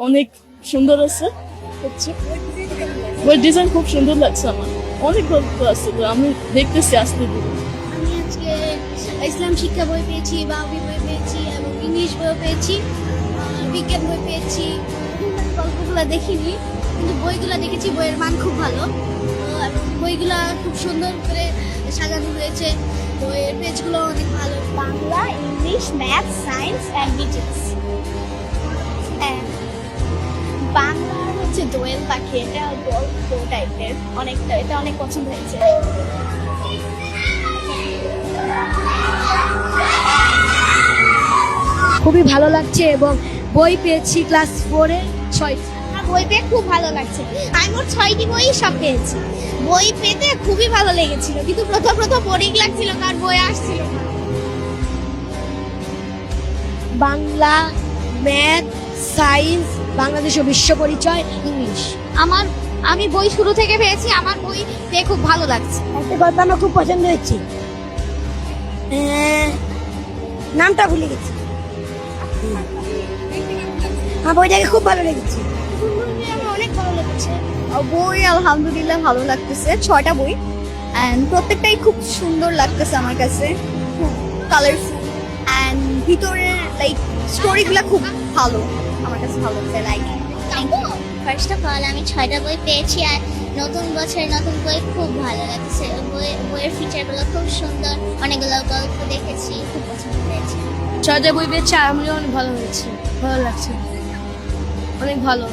অনেক সুন্দর আছে হচ্ছে বইয়ের ডিজাইন খুব সুন্দর লাগছে আমার। অনেক গল্প আছে, তো আমি দেখতেছি আস্তে ধীরে। আমি আজকে ইসলাম শিক্ষা বই পেয়েছি, বাউবি বই পেয়েছি এবং ইংলিশ বইও পেয়েছি, বিজ্ঞান বই পেয়েছি। গল্পগুলো দেখিনি কিন্তু বইগুলো দেখেছি, বইয়ের মান খুব ভালো এবং বইগুলা খুব সুন্দর করে সাজানো হয়েছে। বইয়ের পেজগুলো অনেক ভালো। Bangla, English, math, science and business. Bangla হচ্ছে দোয়েল পাখি, এটা গল্প টাইপের অনেকটা, এটা অনেক পছন্দ হয়েছে। খুবই ভালো লাগছে এবং বই পেয়েছি ক্লাস 4-এ 6। আমার বই পেয়ে খুব ভালো লাগছে। আমি মোট 6টি বই সব পেয়েছি। বই পেতে খুবই ভালো লেগেছিল, কিন্তু প্রথম বোরিং লাগছিল কারণ বই আসছিল না। বাংলা, ম্যাথ, সায়েন্স, বাংলাদেশ ও বিশ্ব পরিচয়, ইংলিশ। আমি বই শুরু থেকে পেয়েছি, আমার বই পেয়ে খুব ভালো লাগছে। একটা গল্প আমার খুব পছন্দ হয়েছে, নামটা ভুলে গেছি। আমার বইটাকে খুব ভালো লেগেছে। আমার অনেক ভালো লেগেছে। বই আলহামদুলিল্লাহ ভালো লাগতেছে। 6টা বই অ্যান্ড প্রত্যেকটাই খুব সুন্দর লাগতেছে আমার কাছে, খুব কালারফুল অ্যান্ড ভিতরের লাইক স্টোরিগুলো খুব ভালো, আমার কাছে ভালো লাগছে। লাইক ফার্স্ট অফ অল আমি 6টা বই পেয়েছি আর নতুন বছরের নতুন বই খুব ভালো লাগছে। বইয়ের ফিচারগুলো খুব সুন্দর, অনেকগুলো গল্প দেখেছি, খুব পছন্দ হয়েছে। 6টা বই পেয়েছি আর আমিও অনেক ভালো হয়েছে, ভালো লাগছে, অনেক ভালো।